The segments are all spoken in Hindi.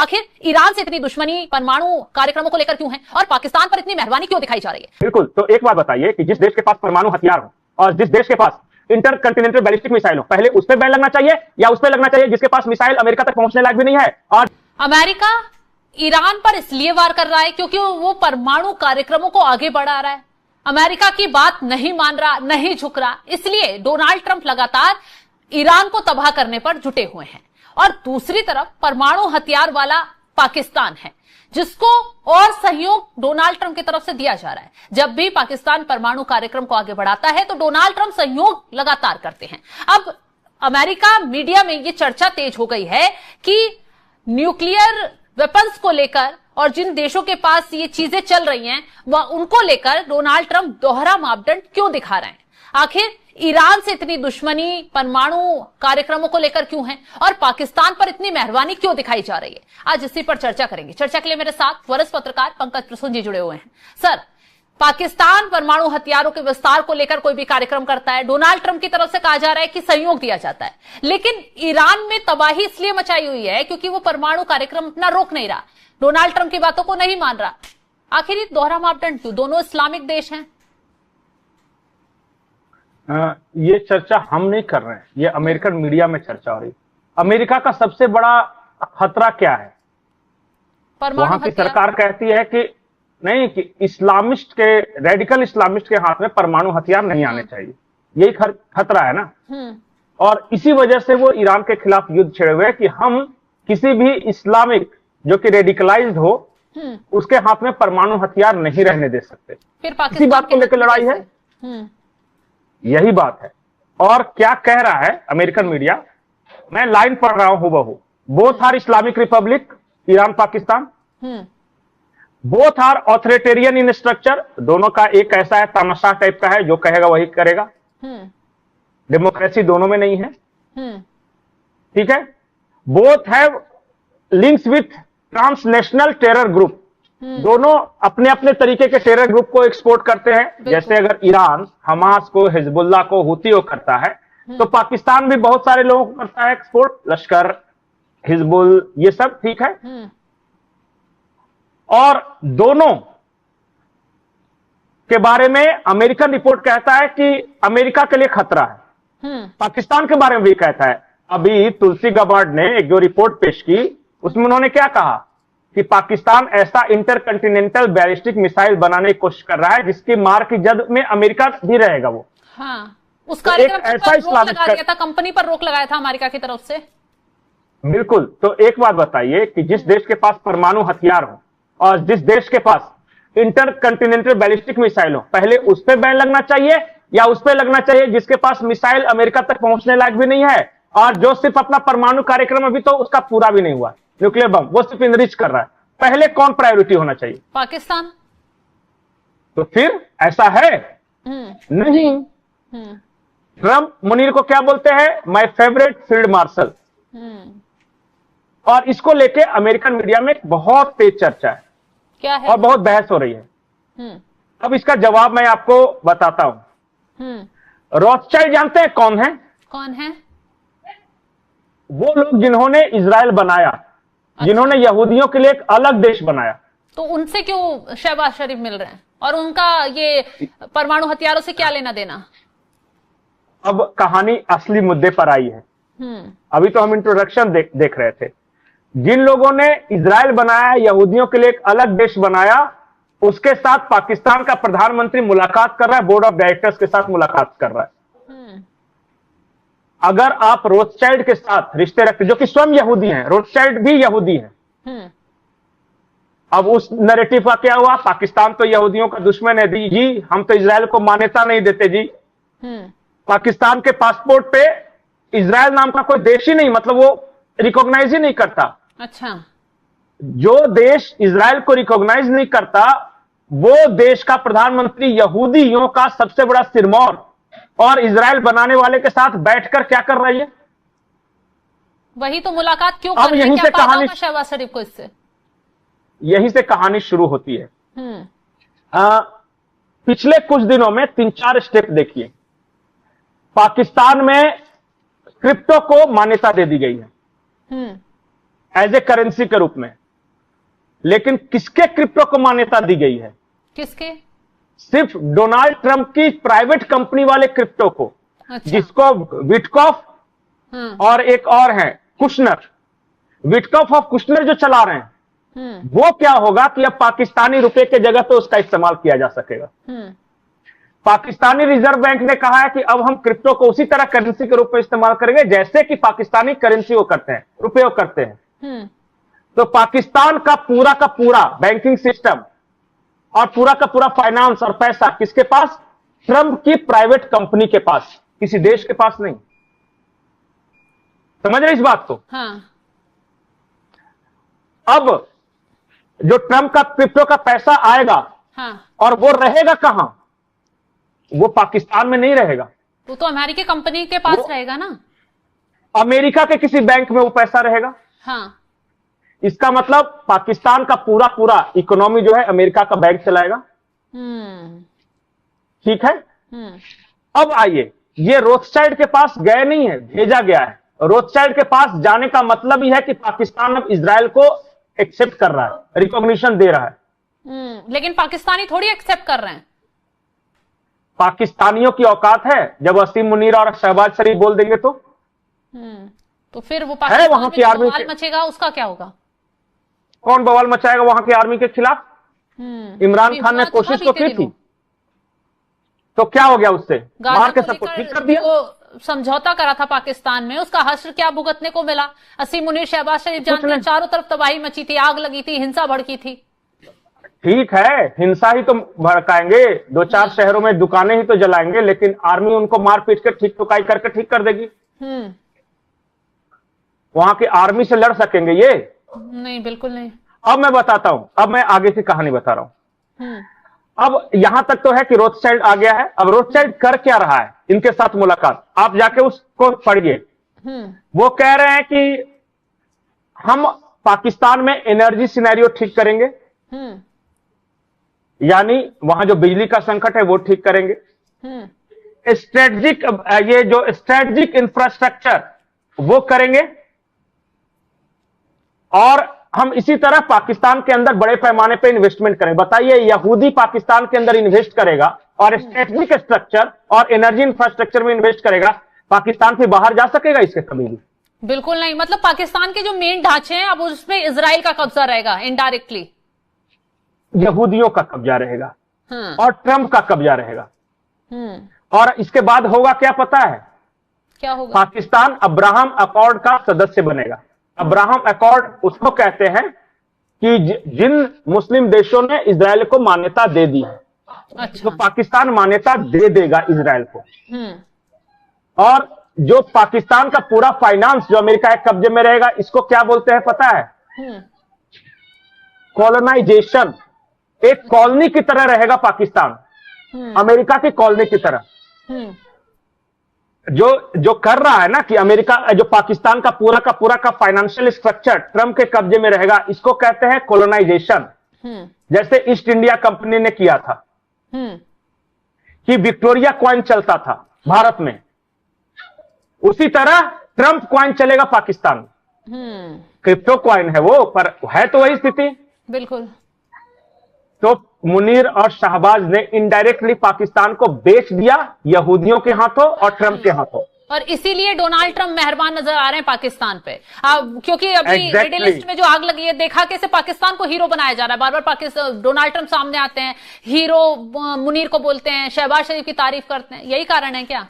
आखिर ईरान से इतनी दुश्मनी परमाणु कार्यक्रमों को लेकर क्यों है और पाकिस्तान पर इतनी मेहरबानी क्यों दिखाई जा रही है? बिल्कुल, तो एक बात बताइए कि जिस देश के पास परमाणु हथियार हो और जिस देश के पास इंटरकंटिनेंटल बैलिस्टिक मिसाइल हो, पहले उस पर बैन लगना चाहिए या उस पर लगना चाहिए जिसके पास मिसाइल अमेरिका तक पहुंचने लायक भी नहीं है? और अमेरिका ईरान पर इसलिए वार कर रहा है क्योंकि वो परमाणु कार्यक्रमों को आगे बढ़ा रहा है, अमेरिका की बात नहीं मान रहा, नहीं झुक रहा, इसलिए डोनाल्ड ट्रंप लगातार ईरान को तबाह करने पर जुटे हुए हैं। और दूसरी तरफ परमाणु हथियार वाला पाकिस्तान है जिसको और सहयोग डोनाल्ड ट्रंप की तरफ से दिया जा रहा है। जब भी पाकिस्तान परमाणु कार्यक्रम को आगे बढ़ाता है तो डोनाल्ड ट्रंप सहयोग लगातार करते हैं। अब अमेरिका मीडिया में ये चर्चा तेज हो गई है कि न्यूक्लियर वेपन्स को लेकर और जिन देशों के पास ये चीजें चल रही हैं वह उनको लेकर डोनाल्ड ट्रंप दोहरा मापदंड क्यों दिखा रहे हैं? आखिर ईरान से इतनी दुश्मनी परमाणु कार्यक्रमों को लेकर क्यों है और पाकिस्तान पर इतनी मेहरबानी क्यों दिखाई जा रही है? आज इसी पर चर्चा करेंगे। चर्चा के लिए मेरे साथ वरिष्ठ पत्रकार पंकज प्रसून जी जुड़े हुए हैं। सर, पाकिस्तान परमाणु हथियारों के विस्तार को लेकर कोई भी कार्यक्रम करता है, डोनाल्ड ट्रंप की तरफ से कहा जा रहा है कि सहयोग दिया जाता है, लेकिन ईरान में तबाही इसलिए मचाई हुई है क्योंकि वो परमाणु कार्यक्रम अपना रोक नहीं रहा, डोनाल्ड ट्रंप की बातों को नहीं मान रहा। आखिर ये दोहरा मापदंड क्यों? दोनों इस्लामिक देश हैं। ये चर्चा हम नहीं कर रहे हैं, ये अमेरिकन मीडिया में चर्चा हो रही है। अमेरिका का सबसे बड़ा खतरा क्या है? वहां की सरकार कहती है कि नहीं, कि इस्लामिस्ट के, रेडिकल इस्लामिस्ट के हाथ में परमाणु हथियार नहीं आने चाहिए, यही खतरा है ना। और इसी वजह से वो ईरान के खिलाफ युद्ध छेड़े हुए कि हम किसी भी इस्लामिक जो कि रेडिकलाइज्ड हो उसके हाथ में परमाणु हथियार नहीं रहने दे सकते। फिर इसी बात को लेकर लड़ाई है, यही बात है। और क्या कह रहा है अमेरिकन मीडिया, मैं लाइन पढ़ रहा हूं हुबहू। Both are Islamic republic, Iran Pakistan, both are authoritarian in structure, दोनों का एक ऐसा है तानाशाह टाइप का है, जो कहेगा वही करेगा, डेमोक्रेसी दोनों में नहीं है, ठीक है। Both have links with transnational terror group, दोनों अपने अपने तरीके के टेरर ग्रुप को एक्सपोर्ट करते हैं। जैसे अगर ईरान हमास को, हिजबुल्लाह को, हुती को करता है तो पाकिस्तान भी बहुत सारे लोगों को करता है एक्सपोर्ट, लश्कर, हिजबुल, ये सब, ठीक है। और दोनों के बारे में अमेरिकन रिपोर्ट कहता है कि अमेरिका के लिए खतरा है, पाकिस्तान के बारे में भी कहता है। अभी तुलसी गबार्ड ने एक जो रिपोर्ट पेश की उसमें उन्होंने क्या कहा कि पाकिस्तान ऐसा इंटरकंटिनेंटल बैलिस्टिक मिसाइल बनाने की कोशिश कर रहा है जिसकी मार की जद में अमेरिका भी रहेगा वो। हाँ, उस कार्यक्रम पर रोक लगा दिया था, कंपनी पर रोक लगाया था अमेरिका की तरफ से। बिल्कुल, तो एक बात बताइए कि जिस देश के पास परमाणु हथियार हो और जिस देश के पास इंटरकंटिनेंटल बैलिस्टिक मिसाइल हो, पहले उस पर बैन लगना चाहिए या उस पर लगना चाहिए जिसके पास मिसाइल अमेरिका तक पहुंचने लायक भी नहीं है और जो सिर्फ अपना परमाणु कार्यक्रम अभी तो उसका पूरा भी नहीं हुआ, न्यूक्लियर बम वो सिर्फ इनरिच कर रहा है, पहले कौन प्रायोरिटी होना चाहिए? पाकिस्तान। तो फिर ऐसा है नहीं। ट्रंप मुनीर को क्या बोलते हैं? My favourite field marshal. और इसको लेके अमेरिकन मीडिया में बहुत तेज चर्चा है, क्या है? और बहुत बहस हो रही है। अब इसका जवाब मैं आपको बताता हूं। रॉथस्चाइल्ड जानते हैं कौन है? कौन है? वो लोग जिन्होंने इजराइल बनाया, जिन्होंने यहूदियों के लिए एक अलग देश बनाया। तो उनसे क्यों शहबाज शरीफ मिल रहे हैं और उनका ये परमाणु हथियारों से क्या लेना देना? अब कहानी असली मुद्दे पर आई है। अभी तो हम इंट्रोडक्शन देख रहे थे। जिन लोगों ने इजराइल बनाया, यहूदियों के लिए एक अलग देश बनाया, उसके साथ पाकिस्तान का प्रधानमंत्री मुलाकात कर रहा है, बोर्ड ऑफ डायरेक्टर्स के साथ मुलाकात कर रहा है। अगर आप रोथस्चाइल्ड के साथ रिश्ते रखते, जो कि स्वयं यहूदी हैं, रोथस्चाइल्ड भी यहूदी हैं। अब उस नैरेटिव का क्या हुआ? पाकिस्तान तो यहूदियों का दुश्मन है जी, हम तो इजराइल को मान्यता नहीं देते जी। पाकिस्तान के पासपोर्ट पे इजराइल नाम का कोई देश ही नहीं, मतलब वो रिकॉग्नाइज ही नहीं करता। अच्छा, जो देश इजराइल को रिकॉग्नाइज नहीं करता वो देश का प्रधानमंत्री यहूदियों का सबसे बड़ा सिरमौर और इजराइल बनाने वाले के साथ बैठकर क्या कर रही है? वही तो मुलाकात क्यों कर रही है? यहीं से कहानी, शहबाज शरीफ को इससे यहीं से कहानी शुरू होती है। पिछले कुछ दिनों में 3-4 स्टेप देखिए। पाकिस्तान में क्रिप्टो को मान्यता दे दी गई है। एज ए करेंसी के रूप में। लेकिन किसके क्रिप्टो को मान्यता दी गई है? किसके? सिर्फ डोनाल्ड ट्रंप की प्राइवेट कंपनी वाले क्रिप्टो को। अच्छा। जिसको विटकॉफ और एक और है कुशनर, विटकॉफ और कुशनर जो चला रहे हैं, वो क्या होगा कि अब पाकिस्तानी रुपए के जगह पे उसका इस्तेमाल किया जा सकेगा। पाकिस्तानी रिजर्व बैंक ने कहा है कि अब हम क्रिप्टो को उसी तरह करेंसी के रूप में इस्तेमाल करेंगे जैसे कि पाकिस्तानी करेंसी वो करते हैं, रुपए वो करते हैं। तो पाकिस्तान का पूरा बैंकिंग सिस्टम और पूरा फाइनेंस और पैसा किसके पास? ट्रंप की प्राइवेट कंपनी के पास, किसी देश के पास नहीं। समझ रहे इस बात को? हाँ। अब जो ट्रंप का क्रिप्टो का पैसा आएगा, हाँ। और वो रहेगा कहां? वो पाकिस्तान में नहीं रहेगा, वो तो अमेरिकी कंपनी के पास रहेगा ना। अमेरिका के किसी बैंक में वो पैसा रहेगा। हाँ। इसका मतलब पाकिस्तान का पूरा इकोनॉमी जो है अमेरिका का बैंक चलाएगा। ठीक है। अब आइए, ये रोथशाइल्ड के पास गए नहीं है, भेजा गया है। रोथशाइल्ड के पास जाने का मतलब ही है कि पाकिस्तान अब इजराइल को एक्सेप्ट कर रहा है, रिकॉग्निशन दे रहा है। लेकिन पाकिस्तानी थोड़ी एक्सेप्ट कर रहे हैं। पाकिस्तानियों की औकात है, जब वसीम मुनीर और शहबाज शरीफ बोल देंगे तो फिर वो पाकिस्तान वहां की आर्मी बवाल मचेगा, उसका क्या होगा? कौन बवाल मचाएगा वहां की आर्मी के खिलाफ? इमरान खान ने कोशिश तो की थी, तो क्या हो गया? उससे मार के सबको ठीक कर दिया। वो समझौता करा था पाकिस्तान में, उसका हश्र क्या भुगतने को मिला? वसीम मुनीर, शहबाज शरीफ जानते हैं, चारों तरफ तबाही मची थी, आग लगी थी, हिंसा भड़की थी। ठीक है, हिंसा ही तो भड़काएंगे, 2-4 शहरों में दुकानें ही तो जलाएंगे, लेकिन आर्मी उनको मार पीट के ठीक टुकाई करके ठीक कर देगी। वहां की आर्मी से लड़ सकेंगे ये? नहीं, बिल्कुल नहीं। अब मैं बताता हूं, अब मैं आगे की कहानी बता रहा हूं। अब यहां तक तो है कि रोथशाइल्ड आ गया है। अब रोथशाइल्ड कर क्या रहा है इनके साथ मुलाकात, आप जाके उसको पढ़िए। वो कह रहे हैं कि हम पाकिस्तान में एनर्जी सिनेरियो ठीक करेंगे, यानी वहां जो बिजली का संकट है वो ठीक करेंगे। स्ट्रेटजिक, ये जो स्ट्रेटजिक इंफ्रास्ट्रक्चर वो करेंगे, और हम इसी तरह पाकिस्तान के अंदर बड़े पैमाने पे इन्वेस्टमेंट करें। बताइए, यहूदी पाकिस्तान के अंदर इन्वेस्ट करेगा और स्ट्रेटजिक स्ट्रक्चर और एनर्जी इंफ्रास्ट्रक्चर में इन्वेस्ट करेगा, पाकिस्तान से बाहर जा सकेगा इसके कभी भी? बिल्कुल नहीं। मतलब पाकिस्तान के जो मेन ढांचे हैं, अब उसमें इजराइल का कब्जा रहेगा, इनडायरेक्टली यहूदियों का कब्जा रहेगा और ट्रंप का कब्जा रहेगा। और इसके बाद होगा क्या पता है? क्या होगा? पाकिस्तान अब्राहम अकॉर्ड का सदस्य बनेगा। अब्राहम अकॉर्ड उसको कहते हैं कि जिन मुस्लिम देशों ने इजराइल को मान्यता दे दी है। अच्छा। तो पाकिस्तान मान्यता दे देगा इजराइल को। और जो पाकिस्तान का पूरा फाइनेंस जो अमेरिका के कब्जे में रहेगा, इसको क्या बोलते हैं पता है? कॉलोनाइजेशन। एक कॉलोनी की तरह रहेगा पाकिस्तान, अमेरिका की कॉलोनी की तरह। जो कर रहा है ना कि अमेरिका, जो पाकिस्तान का पूरा का फाइनेंशियल स्ट्रक्चर ट्रंप के कब्जे में रहेगा, इसको कहते हैं कॉलोनाइजेशन। जैसे ईस्ट इंडिया कंपनी ने किया था कि विक्टोरिया कॉइन चलता था भारत में, उसी तरह ट्रंप कॉइन चलेगा पाकिस्तान। क्रिप्टो कॉइन है वो, पर है तो वही स्थिति। बिल्कुल। तो मुनीर और शहबाज ने इनडायरेक्टली पाकिस्तान को बेच दिया यहूदियों के हाथों और ट्रंप के हाथों। और इसीलिए डोनाल्ड ट्रंप मेहरबान नजर आ रहे हैं पाकिस्तान पे। क्योंकि अभी रेड लिस्ट में जो आग लगी है, देखा कैसे पाकिस्तान को हीरो बनाया जा रहा है। बार बार पाकिस्तान, डोनाल्ड ट्रंप सामने आते हैं, हीरो मुनीर को बोलते हैं, शहबाज शरीफ की तारीफ करते हैं। यही कारण है क्या?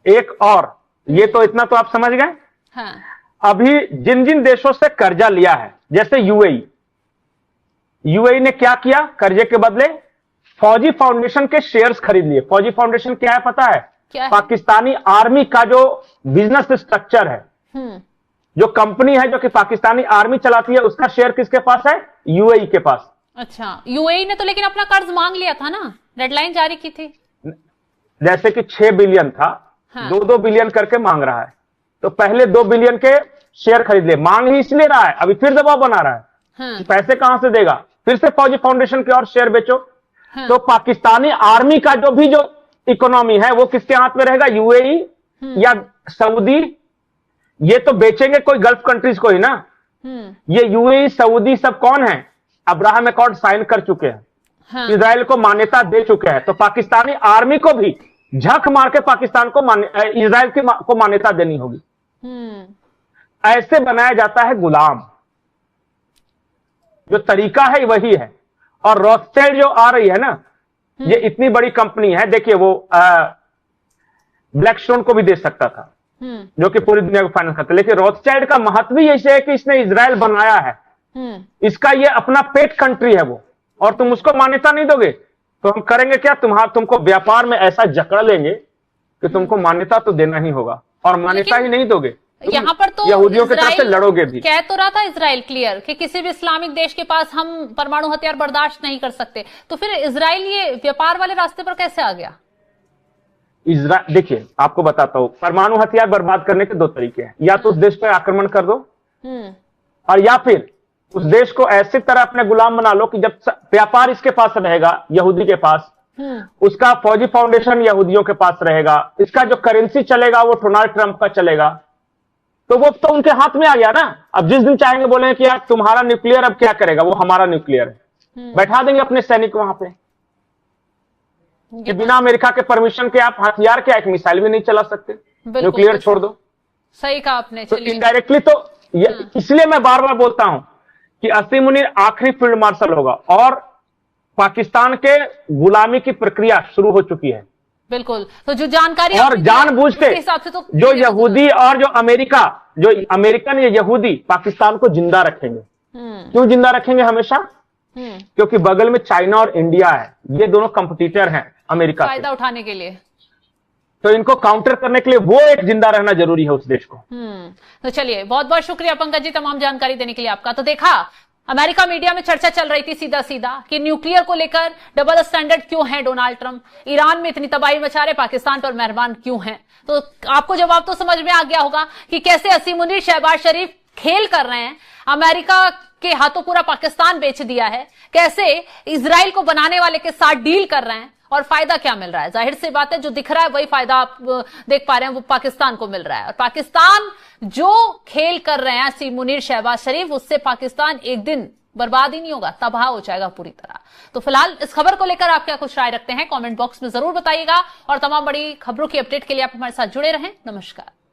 एक और, ये तो इतना तो आप समझ गए। हाँ। अभी जिन जिन देशों से कर्जा लिया है, जैसे यूएई ने क्या किया? कर्जे के बदले फौजी फाउंडेशन के शेयर्स खरीद लिए। फौजी फाउंडेशन क्या है पता है? क्या है? पाकिस्तानी आर्मी का जो बिजनेस स्ट्रक्चर है, जो कंपनी है जो कि पाकिस्तानी आर्मी चलाती है, उसका शेयर किसके पास है? यूएई के पास। अच्छा, यूएई ने तो लेकिन अपना कर्ज मांग लिया था ना, डेडलाइन जारी की थी। जैसे कि 6 बिलियन था, 2-2 बिलियन करके मांग रहा है। तो पहले 2 बिलियन के शेयर खरीद ले, मांग ही इसलिए रहा है, अभी फिर दबाव बना रहा है। पैसे कहां से देगा? फिर से फौजी फाउंडेशन के और शेयर बेचो। तो पाकिस्तानी आर्मी का जो इकोनॉमी है वो किसके हाथ में रहेगा? यूएई या सऊदी। ये तो बेचेंगे कोई गल्फ कंट्रीज को ही ना। ये यूएई, सऊदी सब कौन है? अब्राहम अकॉर्ड साइन कर चुके हैं। हाँ। इजराइल को मान्यता दे चुके हैं। तो पाकिस्तानी आर्मी को भी झक मार के पाकिस्तान को इजराइल को मान्यता देनी होगी। ऐसे बनाया जाता है गुलाम। जो तरीका है वही है। और रॉथस्चाइल्ड जो आ रही है ना, ये इतनी बड़ी कंपनी है। देखिए वो ब्लैकस्टोन को भी दे सकता था, जो कि पूरी दुनिया को फाइनेंस करता है, लेकिन रॉथस्चाइल्ड का महत्व ही ऐसे है कि इसने इजराइल बनाया है। इसका ये अपना पेट कंट्री है वो, और तुम उसको मान्यता नहीं दोगे तो हम करेंगे क्या? तुमको व्यापार में ऐसा जकड़ लेंगे कि तुमको मान्यता तो देना ही होगा, और मान्यता ही नहीं दोगे यहाँ पर तो यहूदियों के तरफ से लड़ोगे भी। कह तो रहा था इजराइल क्लियर कि किसी भी इस्लामिक देश के पास हम परमाणु हथियार बर्दाश्त नहीं कर सकते। तो फिर इजराइल ये व्यापार वाले रास्ते पर कैसे आ गया? इजराइल, देखिए आपको बताता हूं, परमाणु हथियार बर्बाद करने के दो तरीके हैं। या तो उस देश पर आक्रमण कर दो, और या फिर उस देश को ऐसी तरह अपने गुलाम बना लो कि जब व्यापार इसके पास रहेगा, यहूदी के पास, उसका फौजी फाउंडेशन यहूदियों के पास रहेगा, इसका जो करेंसी चलेगा वो डोनाल्ड ट्रंप का चलेगा, तो वो तो उनके हाथ में आ गया ना। अब जिस दिन चाहेंगे बोले कि यार तुम्हारा न्यूक्लियर अब क्या करेगा, वो हमारा न्यूक्लियर है, बैठा देंगे अपने सैनिक वहां पे कि बिना अमेरिका के परमिशन के आप हथियार क्या, एक मिसाइल भी नहीं चला सकते, न्यूक्लियर छोड़ दो। सही कहा आपने। तो इनडायरेक्टली तो इसलिए मैं बार बार बोलता हूं कि असीम मुनीर आखिरी फील्ड मार्शल होगा, और पाकिस्तान के गुलामी की प्रक्रिया शुरू हो चुकी है। बिल्कुल। तो जो जानकारी और जानबूझ के तो जो यहूदी और जो अमेरिकन या यहूदी पाकिस्तान को जिंदा रखेंगे। क्यों जिंदा रखेंगे हमेशा? क्योंकि बगल में चाइना और इंडिया है, ये दोनों कंपटीटर हैं अमेरिका से, फायदा उठाने के लिए। तो इनको काउंटर करने के लिए वो एक जिंदा रहना जरूरी है उस देश को। तो चलिए, बहुत बहुत शुक्रिया पंकज जी तमाम जानकारी देने के लिए आपका। तो देखा, अमेरिका मीडिया में चर्चा चल रही थी सीधा सीधा कि न्यूक्लियर को लेकर डबल स्टैंडर्ड क्यों है डोनाल्ड ट्रंप, ईरान में इतनी तबाही मचा रहे, पाकिस्तान पर मेहरबान क्यों हैं। तो आपको जवाब तो समझ में आ गया होगा कि कैसे असीम मुनीर, शहबाज शरीफ खेल कर रहे हैं, अमेरिका के हाथों पूरा पाकिस्तान बेच दिया है, कैसे इजराइल को बनाने वाले के साथ डील कर रहे हैं, और फायदा क्या मिल रहा है? जाहिर सी बात है, जो दिख रहा है वही फायदा आप देख पा रहे हैं, वो पाकिस्तान को मिल रहा है। और पाकिस्तान जो खेल कर रहे हैं असीम मुनीर, शहबाज शरीफ, उससे पाकिस्तान एक दिन बर्बाद ही नहीं होगा, तबाह हो जाएगा पूरी तरह। तो फिलहाल इस खबर को लेकर आप क्या कुछ राय रखते हैं, कमेंट बॉक्स में जरूर बताइएगा, और तमाम बड़ी खबरों की अपडेट के लिए आप हमारे साथ जुड़े रहें। नमस्कार।